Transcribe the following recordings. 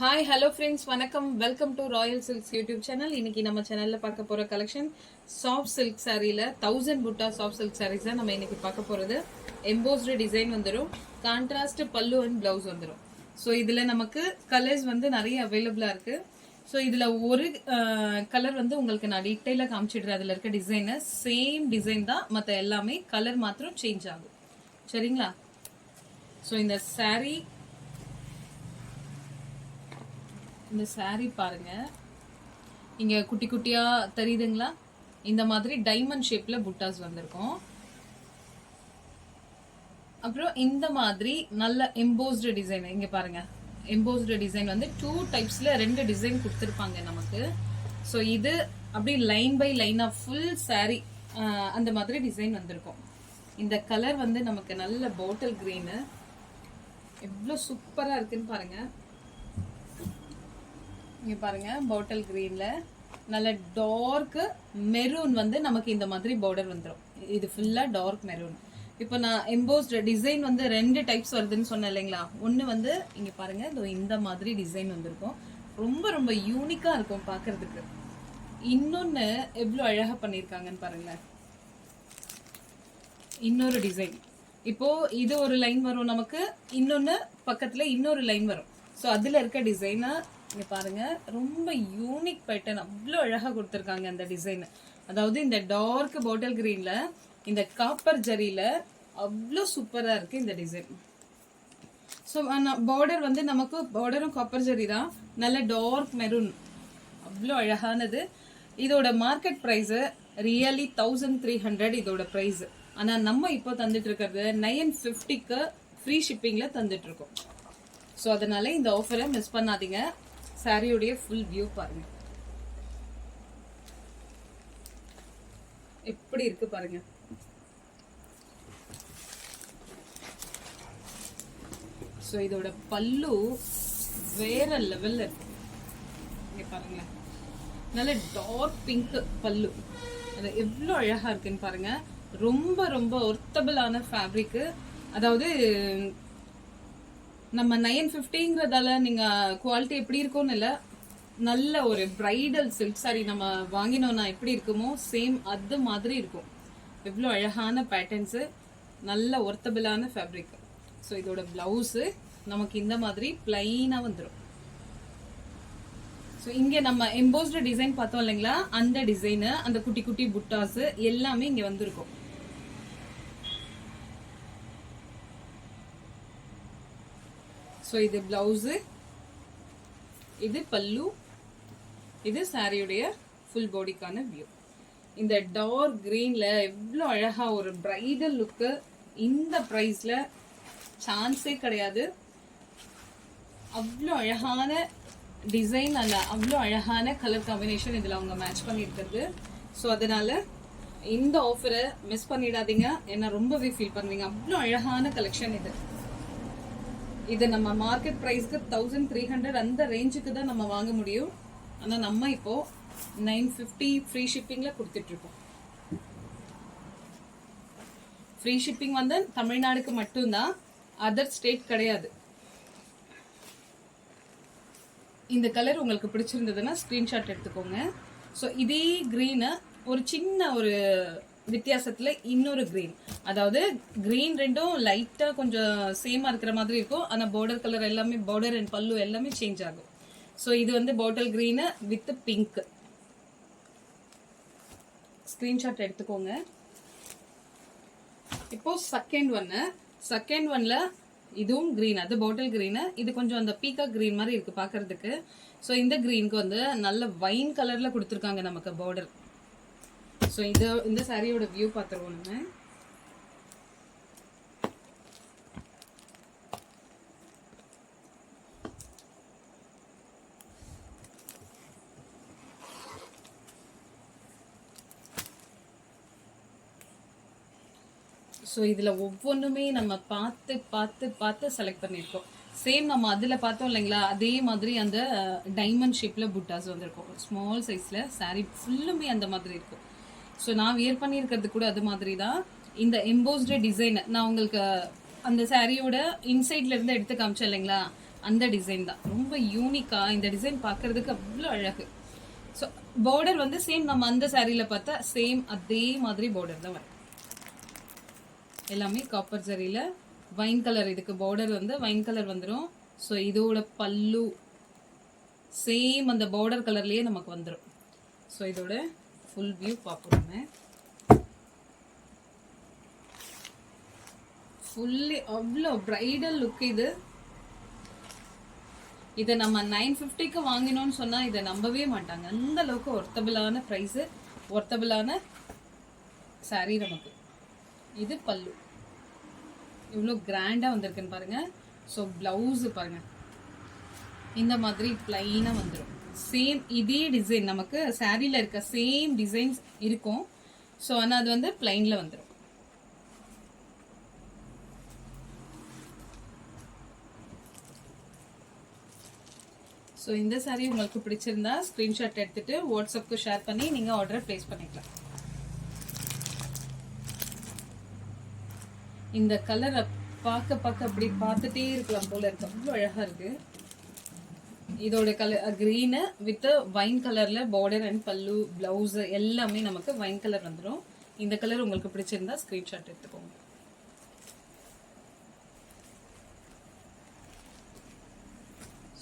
Hi hello friends, வணக்கம். Welcome to Royal silks YouTube channel. இன்னைக்கு நம்ம சேனல்ல பார்க்க போற கலெக்ஷன் சாஃப்ட் சில்க் சாரீல 1000 புட்டா சாஃப்ட் சில்க் சாரீஸ் தான் நம்ம இன்னைக்கு பார்க்க போறது. எம்போஸ்டு டிசைன் வந்துடும், கான்ட்ராஸ்ட் பல்லு அண்ட் பிளவுஸ் வந்துடும். ஸோ இதுல நமக்கு கலர்ஸ் வந்து நிறைய அவைலபிளா இருக்கு. ஸோ இதுல ஒரு கலர் வந்து உங்களுக்கு நான் டீட்டெயிலா காமிச்சிடுறேன். அதுல இருக்க டிசைனு சேம் டிசைன் தான், மற்ற எல்லாமே கலர் மாத்திரம் சேஞ்ச் ஆகும். சரிங்களா? ஸோ இந்த சாரீ பாருங்க, இங்க குட்டி குட்டியா தெரியுதுங்களா? இந்த மாதிரி டைமண்ட் ஷேப்ல புட்டாஸ் வந்திருக்கும். அப்புறம் இந்த மாதிரி நல்ல எம்போஸ்டு டிசைன் இங்க பாருங்க. எம்போஸ்டு டிசைன் வந்து 2 டைப்ஸ்ல 2 டிசைன் கொடுத்துருப்பாங்க நமக்கு. ஸோ இது அப்படி லைன் பை லைனா ஃபுல் சாரீ அந்த மாதிரி டிசைன் வந்திருக்கும். இந்த கலர் வந்து நமக்கு நல்ல பாட்டில் கிரீனு, எவ்வளோ சூப்பரா இருக்குன்னு பாருங்க. இங்க பாருங்க, பாட்டில் கிரீன்ல நல்ல டார்க் மெரூன் வந்து நமக்கு இந்த மாதிரி பார்டர் வந்துடும். இது ஃபுல்லா டார்க் மெரூன். இப்போ நான் எம்போஸ்ட் டிசைன் வந்து 2 டைப்ஸ் வருதுன்னு சொன்னேன் இல்லைங்களா? ஒன்று வந்து இங்க பாருங்க, இந்த மாதிரி டிசைன் வந்திருக்கும். ரொம்ப ரொம்ப யூனிக்கா இருக்கும் பார்க்கிறதுக்கு. இன்னொன்னு எவ்வளோ அழகா பண்ணியிருக்காங்கன்னு பாருங்களேன். இன்னொரு டிசைன், இப்போ இது ஒரு லைன் வரும் நமக்கு, இன்னொன்னு பக்கத்துல இன்னொரு லைன் வரும். ஸோ அதுல இருக்க டிசைனை இங்க பாருங்க, ரொம்ப யூனிக் பேட்டர்ன், அவ்வளோ அழகா கொடுத்துருக்காங்க அந்த டிசைன். அதாவது இந்த டார்க் பாட்டில் கிரீன்ல இந்த காப்பர் ஜரியில அவ்வளோ சூப்பரா இருக்கு இந்த டிசைன். ஸோ பார்டர் வந்து நமக்கு பார்டரும் காப்பர் ஜரி தான், நல்ல டார்க் மெரூன், அவ்வளோ அழகானது. இதோட மார்க்கெட் ப்ரைஸ் ரியலி 1300 இதோட ப்ரைஸ். ஆனா நம்ம இப்போ தந்துட்டு இருக்கிறது 950க்கு ஃப்ரீ ஷிப்பிங்ல தந்துட்டு இருக்கோம். ஸோ அதனால இந்த ஆஃபரை மிஸ் பண்ணாதீங்க. சாரியோடைய ஃபுல் வியூ பாருங்க, எப்படி இருக்கு பாருங்க. ஸோ இதோட பல்லு வேற லெவல்ல இருக்கு. இங்க பாருங்க, நல்ல டார்க் பிங்க் பல்லு, அது எவ்வளோ அழகா இருக்குன்னு பாருங்க. ரொம்ப ரொம்ப ஒர்த்தபிளான ஃபேப்ரிக். அதாவது நம்ம 950ங்கிறதால நீங்க குவாலிட்டி எப்படி இருக்கும்னு இல்லை, நல்ல ஒரு பிரைடல் சில்க் சாரி நம்ம வாங்கினோம்னா எப்படி இருக்குமோ சேம் அது மாதிரி இருக்கும். எவ்வளோ அழகான பேட்டர்ன்ஸு, நல்ல ஒர்த்தபிளான ஃபேப்ரிக். ஸோ இதோட பிளவுஸு நமக்கு இந்த மாதிரி பிளைனாக வந்துடும். ஸோ இங்கே நம்ம எம்போஸ்டு டிசைன் பார்த்தோம் இல்லைங்களா, அந்த டிசைனு, அந்த குட்டி குட்டி புட்டாஸ் எல்லாமே இங்கே வந்திருக்கும். ஸோ இது பிளவுஸு, இது பல்லு, இது சாரியுடைய ஃபுல் பாடிக்கான வியூ. இந்த டார்க் கிரீன்ல எவ்வளோ அழகா ஒரு பிரைடல் லுக்கு. இந்த ப்ரைஸ்ல சான்ஸே கிடையாது. அவ்வளோ அழகான டிசைன், அல்ல அவ்வளோ அழகான கலர் காம்பினேஷன் இதில் அவங்க மேட்ச் பண்ணியிருக்கிறது. ஸோ அதனால இந்த ஆஃபரை மிஸ் பண்ணிடாதீங்க, ஏன்னா ரொம்பவே ஃபீல் பண்ணுவீங்க. அவ்வளோ அழகான கலெக்ஷன் இது. இது நம்ம மார்க்கெட் ப்ரைஸ்க்கு 1300 அந்த ரேஞ்சுக்கு தான் நம்ம வாங்க முடியும். ஆனால் நம்ம இப்போ 950 ஃப்ரீ ஷிப்பிங்ல கொடுத்துட்டு இருக்கோம். ஃப்ரீ ஷிப்பிங் வந்து தமிழ்நாடுக்கு மட்டும்தான், அதர் ஸ்டேட் கிடையாது. இந்த கலர் உங்களுக்கு பிடிச்சிருந்ததுன்னா ஸ்கிரீன்ஷாட் எடுத்துக்கோங்க. ஸோ இதே கிரீனை ஒரு சின்ன ஒரு வித்தியாசத்துல இன்னொரு கிரீன், அதாவது கிரீன் ரெண்டும் லைட்டா கொஞ்சம் சேமா இருக்கிற மாதிரி இருக்கும். ஆனா பார்டர் கலர் எல்லாமே, பார்டர் அண்ட் பல்லு எல்லாமே சேஞ்ச் ஆகும். ஸோ இது வந்து bottle green with pink. Screenshot எடுத்துக்கோங்க. இப்போ செகண்ட் ஒன்ல இதுவும் கிரீன், அது பாட்டில் கிரீன், இது கொஞ்சம் அந்த பீக்கா கிரீன் மாதிரி இருக்கு பாக்குறதுக்கு. ஸோ இந்த கிரீனுக்கு வந்து நல்ல வைன் கலர்ல கொடுத்துருக்காங்க நமக்கு பார்டர். ஸோ இந்த சாரியோட வியூ பார்த்துருவோம் நம்ம. ஸோ இதில் ஒவ்வொன்றுமே நம்ம பார்த்து பார்த்து பார்த்து செலக்ட் பண்ணியிருக்கோம். சேம் நம்ம அதில் பார்த்தோம் இல்லைங்களா, அதே மாதிரி அந்த டைமண்ட் ஷேப்பில் புட்டாஸ் வந்திருக்கும். ஸ்மால் சைஸில் சாரீ ஃபுல்லுமே அந்த மாதிரி இருக்கும். ஸோ நான் வியர் பண்ணியிருக்கிறது கூட அது மாதிரி தான். இந்த எம்போஸ்டு டிசைன் நான் உங்களுக்கு அந்த சாரியோட இன்சைட்ல இருந்து எடுத்து காமிச்சேன் இல்லைங்களா, அந்த டிசைன் தான். ரொம்ப யூனிக்கா இந்த டிசைன் பார்க்கறதுக்கு அவ்வளோ அழகு. ஸோ பார்டர் வந்து சேம் நம்ம அந்த சாரியில பார்த்தா சேம் அதே மாதிரி பார்டர் தான் வரும். எல்லாமே காப்பர் ஜரியில வைன் கலர், இதுக்கு பார்டர் வந்து வைன் கலர் வந்துடும். ஸோ இதோட பல்லு சேம் அந்த பார்டர் கலர்லயே நமக்கு வந்துடும். ஸோ இதோட ஃபுல் வியூ பார்ப்போம். ஃபுல்லி அவ்வளோ பிரைடல் லுக் இது. இதை நம்ம 950க்கு வாங்கினோம்னு சொன்னா இதை நம்பவே மாட்டாங்க. அந்த அளவுக்கு ஒர்த்தபிளான ப்ரைஸு, ஒர்த்தபிளான சாரீ நமக்கு. இது பல்லு இவ்வளோ கிராண்டாக வந்திருக்குன்னு பாருங்க. ஸோ பிளவுஸ் பாருங்க, இந்த மாதிரி பிளைனாக வந்துடும். சேம் இதே டிசைன் நமக்கு சாரியில் இருக்க சேம் டிசைன்ஸ் இருக்கும். ஸோ ஆனால் அது வந்து பிளைனில் வந்துடும். ஸோ இந்த சாரீ உங்களுக்கு பிடிச்சிருந்தா ஸ்க்ரீன்ஷாட் எடுத்துட்டு வாட்ஸ்அப்க்கு ஷேர் பண்ணி நீங்கள் ஆர்டரை ப்ளேஸ் பண்ணிக்கலாம். இந்த கலரை பார்க்க அப்படி பார்த்துட்டே இருக்கலாம் போல இருக்கு, அவ்வளோ அழகா இருக்கு. இதோட கலர் கிரீனு வித் வைன் கலர்ல பார்டர் அண்ட் பல்லு பிளவுஸ் எல்லாமே நமக்கு வைன் கலர் வந்துடும். இந்த கலர் உங்களுக்கு பிடிச்சிருந்தா ஸ்க்ரீன்ஷாட் எடுத்துக்கோங்க.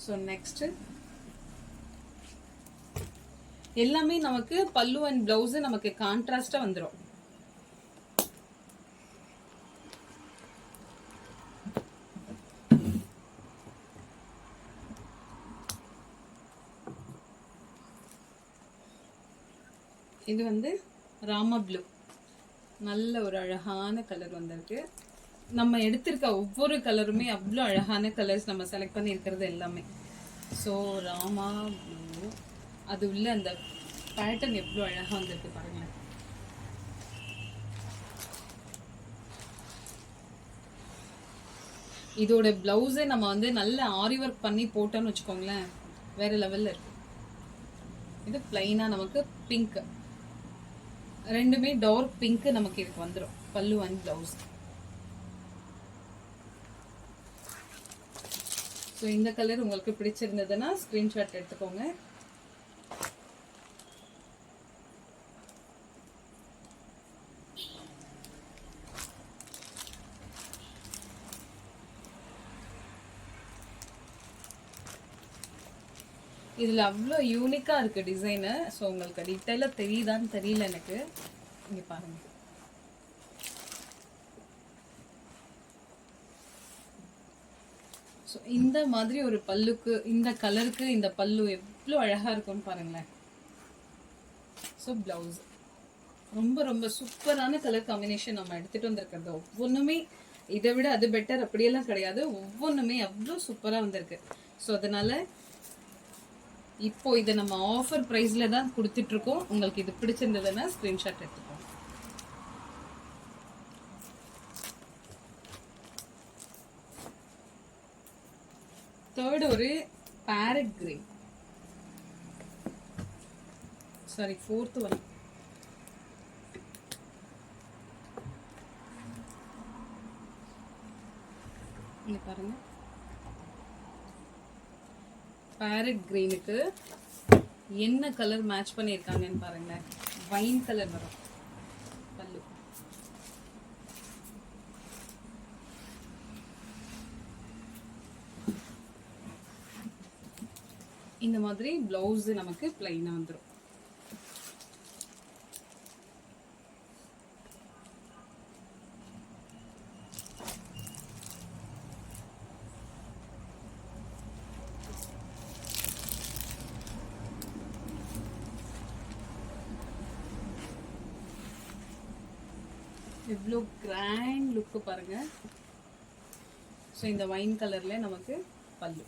ஸோ நெக்ஸ்ட் எல்லாமே நமக்கு பல்லு அண்ட் பிளவுஸ் நமக்கு கான்ட்ராஸ்டா வந்துடும். இது வந்து ராமா ப்ளூ, நல்ல ஒரு அழகான கலர் வந்திருக்கு. நம்ம எடுத்திருக்க ஒவ்வொரு கலருமே அவ்வளோ அழகான கலர்ஸ் நம்ம செலக்ட் பண்ணி இருக்கிறது எல்லாமே. ஸோ ராமா ப்ளூ, அது உள்ள அந்த பேட்டர்ன் எவ்வளோ அழகாக வந்திருக்கு பாருங்களேன். இதோட பிளவுஸே நம்ம வந்து நல்ல ஆரி ஒர்க் பண்ணி போட்டோம்னு வச்சுக்கோங்களேன், வேற லெவல்ல இருக்கு. இது பிளைனா நமக்கு பிங்க், ரெண்டுமே டார்க் பிங்க் நமக்கு இதுக்கு வந்துடும் பல்லு அண்ட் பிளவுஸ். ஸோ இந்த கலர் உங்களுக்கு பிடிச்சிருந்ததுன்னா ஸ்க்ரீன்ஷாட் எடுத்துக்கோங்க. இதில் அவ்வளோ யூனிக்காக இருக்குது டிசைனு. ஸோ உங்களுக்கு டீட்டெயிலாக தெரியுதான்னு தெரியல எனக்கு. இங்கே பாருங்கள், ஸோ இந்த மாதிரி ஒரு பல்லுக்கு, இந்த கலருக்கு இந்த பல்லு எவ்வளோ அழகாக இருக்கும்னு பாருங்களேன். ஸோ ப்ளவுஸ் ரொம்ப ரொம்ப சூப்பரான கலர் காம்பினேஷன் நம்ம எடுத்துகிட்டு வந்திருக்கிறது. ஒவ்வொன்றுமே இதை விட அது பெட்டர் அப்படியெல்லாம் கிடையாது, ஒவ்வொன்றுமே அவ்வளோ சூப்பராக வந்திருக்கு. ஸோ அதனால் இப்போ இதை நம்ம ஆஃபர் ப்ரைஸில் தான் கொடுத்துட்ருக்கோம். உங்களுக்கு இது பிடிச்சிருந்ததுன்னா ஸ்க்ரீன்ஷாட் எடுத்துக்கோங்க. தேர்ட் ஒரு farad green, sorry fourth one. இங்க பாருங்க, பேரட் கிரீனுக்கு என்ன கலர் மேட்ச் பண்ணியிருக்காங்கன்னு பாருங்களேன். வைன் கலர் வரும் பல்லு. இந்த மாதிரி பிளவுஸ் நமக்கு பிளைனா வந்துடும். எவ்வளோ கிராண்ட் லுக்கு பாருங்க. ஸோ இந்த வைன் கலர்ல நமக்கு பல்லு,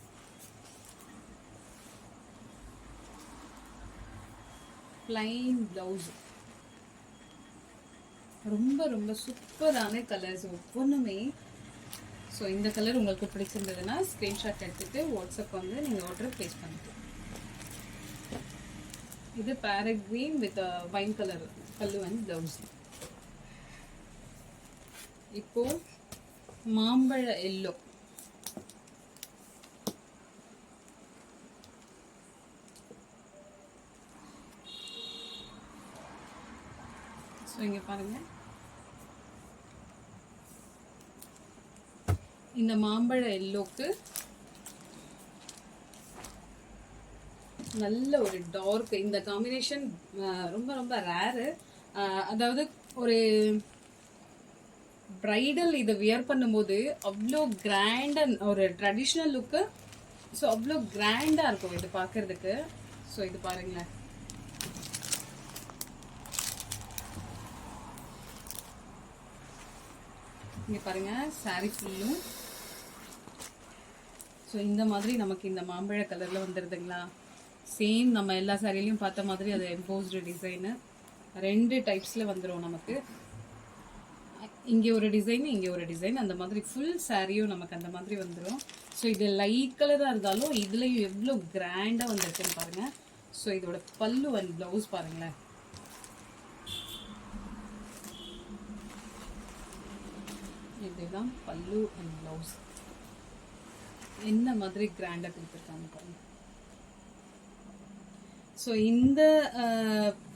பிளைன் பிளவுஸ், ரொம்ப ரொம்ப சூப்பரான கலர்ஸ் ஒவ்வொன்றுமே. ஸோ இந்த கலர் உங்களுக்கு பிடிச்சிருந்ததுன்னா ஸ்க்ரீன்ஷாட் எடுத்துட்டு வாட்ஸ்அப் வந்து நீங்கள் ஆர்டர் ப்ளேஸ் பண்ணிக்கலாம். இது parrot green with wine colour பல்லு அண்ட் பிளவுஸ். இப்போ மாம்பழ எல்லோ, இங்க பாருங்க, இந்த மாம்பழ எல்லோக்கு நல்ல ஒரு டார்க், இந்த காம்பினேஷன் ரொம்ப ரொம்ப ரேரு. அதாவது ஒரு பிரைடல் இதை வியர் பண்ணும்போது அவ்வளோ கிராண்டா ஒரு ட்ரெடிஷ்னல் லுக்கு. ஸோ அவ்வளோ கிராண்டா இருக்கும் இது பார்க்கறதுக்கு. ஸோ இது பாருங்களேன், இங்க பாருங்க சாரி ஃபுல்லும். ஸோ இந்த மாதிரி நமக்கு இந்த மாம்பழ கலர்ல வந்துடுதுங்களா. சேம் நம்ம எல்லா சாரிலையும் பார்த்த மாதிரி அது எம்போஸ்டு டிசைனு 2 டைப்ஸ்ல வந்துடும் நமக்கு. இங்கே ஒரு டிசைன், இங்கே ஒரு டிசைன், அந்த மாதிரி ஃபுல் சாரியும் நமக்கு அந்த மாதிரி வந்துடும். ஸோ இது லைட் கலராக இருந்தாலும் இதுலேயும் எவ்வளோ கிராண்டாக வந்துருக்குன்னு பாருங்க. ஸோ இதோட பல்லு அண்ட் ப்ளவுஸ் பாருங்களேன். இதுதான் பல்லு அண்ட் ப்ளவுஸ், என்ன மாதிரி கிராண்டாக கொடுத்துருக்காங்க பாருங்க. ஸோ இந்த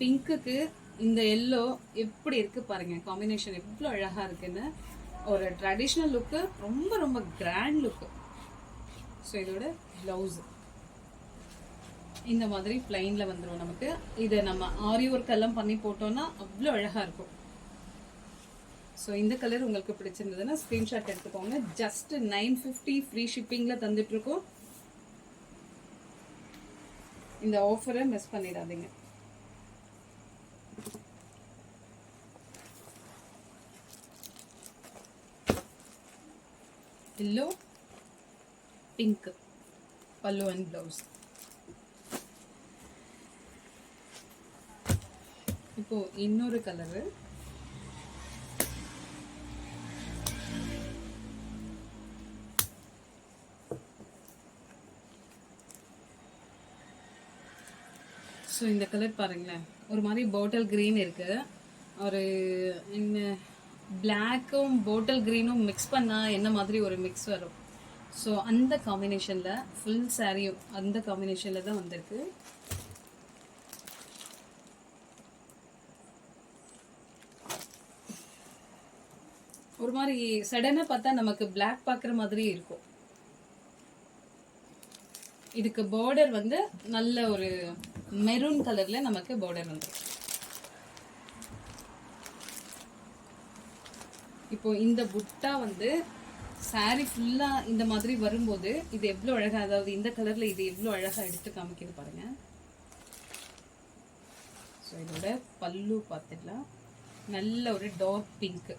பிங்க்குக்கு இந்த எல்லோ எப்படி இருக்கு பாருங்க, காம்பினேஷன் எவ்வளோ அழகா இருக்குன்னு. ஒரு ட்ரெடிஷ்னல் லுக்கு, ரொம்ப ரொம்ப கிராண்ட் லுக்கு. ஸோ இதோட பிளவுஸ் இந்த மாதிரி பிளைன்ல வந்துடும் நமக்கு. இதை நம்ம ஆரி ஒர்க் எல்லாம் பண்ணி போட்டோம்னா அவ்வளோ அழகா இருக்கும். ஸோ இந்த கலர் உங்களுக்கு பிடிச்சிருந்ததுன்னா ஸ்கிரீன்ஷாட் எடுத்துக்கோங்க. ஜஸ்ட் 950 ஃப்ரீ ஷிப்பிங்ல தந்துட்டு இருக்கோம். இந்த ஆஃபரை மிஸ் பண்ணிடாதீங்க. எல்லோ பிங்க் பல்லு அண்ட் பிளவுஸ். இப்போ இன்னொரு கலரு, ஸோ இந்த கலர் பாருங்களேன், ஒரு மாதிரி பாட்டில் கிரீன் இருக்கு, ஒரு பிளாக்கும் பாட்டில் கிரீனும் மிக்ஸ் பண்ணால் என்ன மாதிரி ஒரு மிக்ஸ் வரும். ஸோ அந்த காம்பினேஷனில் ஃபுல் சாரியும் அந்த காம்பினேஷனில் தான் வந்திருக்கு. ஒரு மாதிரி சடனாக பார்த்தா நமக்கு பிளாக் பார்க்குற மாதிரி இருக்கும். இதுக்கு பார்டர் வந்து நல்ல ஒரு மெரூன் கலர்ல நமக்கு பார்டர் வந்துடும். இப்போ இந்த புட்டா வந்து சாரி ஃபுல்லா இந்த மாதிரி வரும்போது இது எவ்வளவு அழகா, அதாவது இந்த கலர்ல இது எவ்வளவு அழகா எடுத்து காமிக்குது பாருங்க. ஸோ இதோட பல்லு பார்த்துக்கலாம், நல்ல ஒரு டார்க் பிங்க்,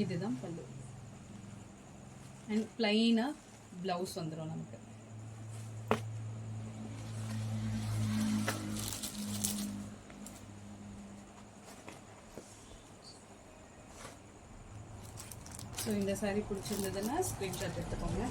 இதுதான் பல்லு. அண்ட் பிளைனா பிளவுஸ் வந்துடும் நமக்கு. ஸோ இந்த சாரி பிடிச்சிருந்ததுன்னா ஸ்க்ரீன்ஷாட் எடுத்துக்கோங்க.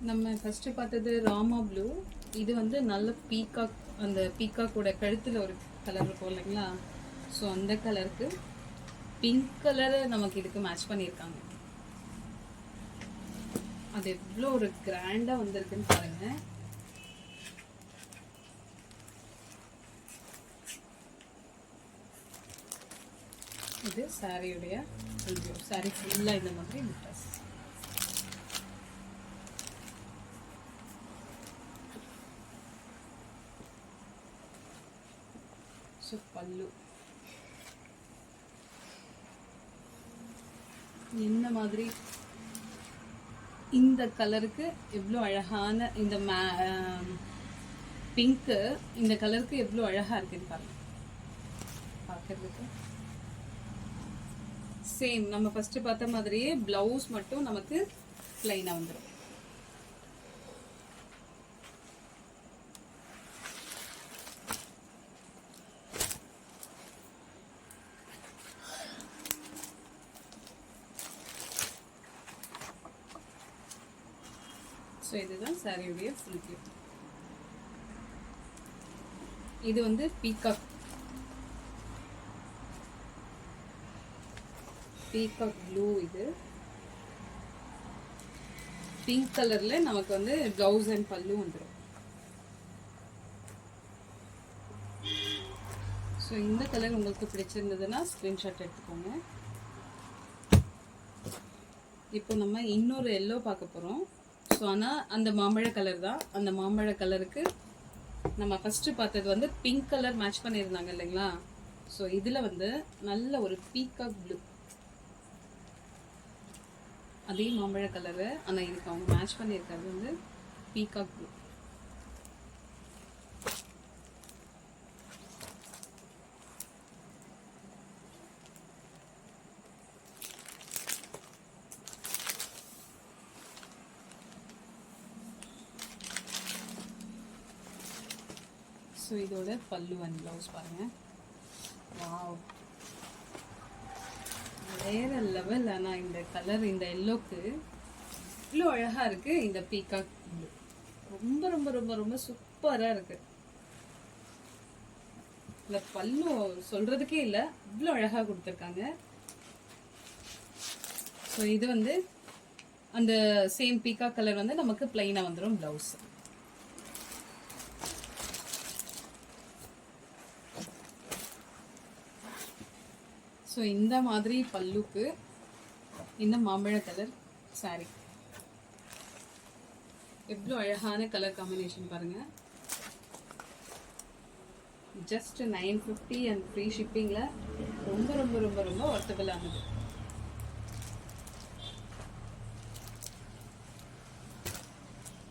நம்ம ஃபர்ஸ்ட் பார்த்தது ராமா ப்ளூ, இது வந்து நல்ல பீகாக், அந்த பீகாக்கோட கழுத்தில் ஒரு கலர் இருக்கும் இல்லைங்களா. ஸோ அந்த கலருக்கு பிங்க் கலரை நமக்கு இதுக்கு மேட்ச் பண்ணியிருக்காங்க. அது எவ்வளோ ஒரு கிராண்டாக வந்திருக்குன்னு பாருங்க. இது சாரியுடைய ரிவ்யூ. சாரி ஃபுல்லாக இந்த மாதிரி ட்ரெஸ். ஸோ பல்லு என்ன மாதிரி, இந்த கலருக்கு எவ்வளோ அழகான இந்த பிங்க்கு இந்த கலருக்கு எவ்வளோ அழகா இருக்குன்னு பாருங்க. பார்க்கறதுக்கு சேம் நம்ம ஃபர்ஸ்ட் பார்த்த மாதிரியே பிளவுஸ் மட்டும் நமக்கு பிளைனா வந்துடும். ஸோ இதுதான் சாரியுடைய ஃபுல் வியூ. இது வந்து பீகாக். Peacock blue. இது பிங்க் கலர்ல நமக்கு வந்து பிளவுஸ் அண்ட் பல்லு வந்துடும். ஸோ இந்த கலர் உங்களுக்கு பிடிச்சிருந்ததுன்னா ஸ்கிரீன்ஷாட் எடுத்துக்கோங்க. இப்போ நம்ம இன்னொரு எல்லோ பார்க்க போகிறோம். ஸோ ஆனால் அந்த மாம்பழ கலர் தான். அந்த மாம்பழ கலருக்கு நம்ம ஃபஸ்ட்டு பார்த்தது வந்து பிங்க் கலர் மேட்ச் பண்ணியிருந்தாங்க இல்லைங்களா? ஸோ இதில் வந்து நல்ல ஒரு பீகாக் ப்ளூ, அதே மாம்பழ கலரு. ஆனால் இதுக்கு அவங்க மேட்ச் பண்ணியிருக்கிறது வந்து பீகாக் ப்ளூ. ஸோ இதோட பல்லு அண்ட் ப்ளவுஸ் பாருங்கள். வாவ், வேற லெவல். ஆனால் இந்த கலர், இந்த எல்லோக்கு இவ்வளோ அழகாக இருக்குது. இந்த பீகாக் ப்ளூ ரொம்ப ரொம்ப ரொம்ப ரொம்ப சூப்பராக இருக்குது. இந்த பல்லு சொல்கிறதுக்கே இல்லை, இவ்வளோ அழகாக கொடுத்துருக்காங்க. ஸோ இது வந்து அந்த சேம் பீகாக் கலர் வந்து நமக்கு பிளைனாக வந்துடும் ப்ளவுஸ். ஸோ இந்த மாதிரி பல்லுக்கு இந்த மாம்பழ கலர் சாரி எவ்வளோ அழகான கலர் காம்பினேஷன் பாருங்கள். ஜஸ்ட் 950 அண்ட் ஃப்ரீ ஷிப்பிங்கில் ரொம்ப ரொம்ப ரொம்ப ரொம்ப ஒர்த்தபிள் ஆனது.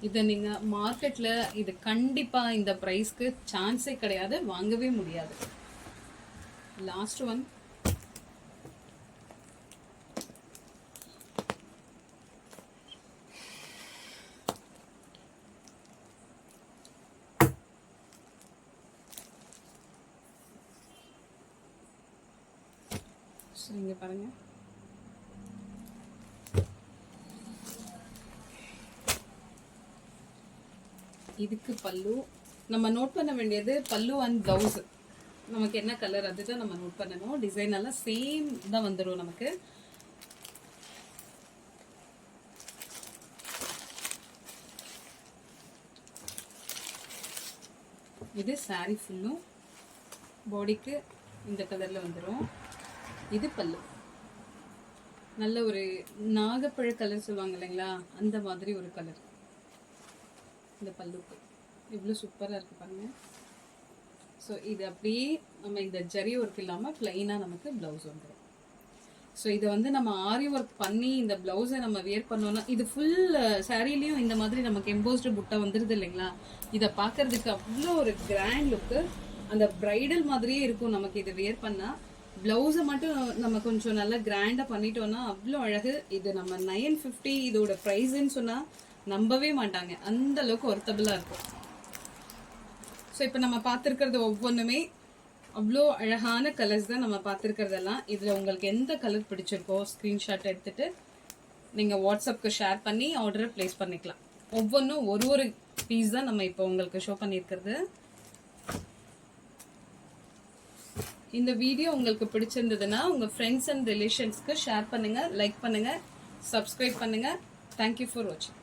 இதை நீங்கள் மார்க்கெட்டில் இது கண்டிப்பாக இந்த ப்ரைஸ்க்கு சான்ஸே கிடையாது, வாங்கவே முடியாது. Last one. இங்கே பாருங்க, இதுக்கு பல்லு நம்ம நோட் பண்ண வேண்டியது பல்லு அண்ட் பிளவுஸ் நமக்கு என்ன கலர் அதுதான் நம்ம நோட் பண்ணணும். டிசைன் எல்லாம் சேம் தான் வந்துடும் நமக்கு. இது சாரி ஃபுல்லும் பாடிக்கு இந்த கலர்ல வந்துடும். இது பல்லு நல்ல ஒரு நாகப்பழ கலர் சொல்லுவாங்க இல்லைங்களா, அந்த மாதிரி ஒரு கலர். இந்த பல்லுக்கு இவ்வளோ சூப்பராக இருக்குது பாருங்க. ஸோ இது அப்படியே நம்ம இந்த ஜரி ஒர்க் இல்லாமல் பிளைனாக நமக்கு ப்ளவுஸ் வந்துடும். ஸோ இதை வந்து நம்ம ஆரி ஒர்க் பண்ணி இந்த ப்ளவுஸை நம்ம வியர் பண்ணோன்னா, இது ஃபுல் சாரீலையும் இந்த மாதிரி நமக்கு எம்போஸ்டு புட்டை வந்துடுது இல்லைங்களா, இதை பார்க்கறதுக்கு அவ்வளோ ஒரு கிராண்ட் லுக்கு, அந்த பிரைடல் மாதிரியே இருக்கும் நமக்கு இதை வியர் பண்ணால். ப்ளவுஸை மட்டும் நம்ம கொஞ்சம் நல்லா கிராண்டாக பண்ணிட்டோம்னா அவ்வளோ அழகு. இது நம்ம 950 இதோட ப்ரைஸுன்னு சொன்னால் நம்பவே மாட்டாங்க, அந்த அளவுக்கு ஒர்த்தபிளாக இருக்கும். ஸோ இப்போ நம்ம பார்த்துருக்கிறது ஒவ்வொன்றுமே அவ்வளோ அழகான கலர்ஸ் தான் நம்ம பார்த்துருக்கிறதெல்லாம். இதில் உங்களுக்கு எந்த கலர் பிடிச்சிருக்கோ ஸ்க்ரீன்ஷாட் எடுத்துகிட்டு நீங்கள் வாட்ஸ்அப்புக்கு ஷேர் பண்ணி ஆர்டரை ப்ளேஸ் பண்ணிக்கலாம். ஒவ்வொன்றும் ஒரு ஒரு பீஸ் தான் நம்ம இப்போ உங்களுக்கு ஷோ பண்ணியிருக்கிறது. இந்த வீடியோ உங்களுக்கு பிடிச்சிருந்ததுன்னா உங்கள் ஃப்ரெண்ட்ஸ் அண்ட் ரிலேஷன்ஸ்க்கு ஷேர் பண்ணுங்கள், லைக் பண்ணுங்கள், சப்ஸ்கிரைப் பண்ணுங்கள். தேங்க்யூ ஃபார் வாட்சிங்.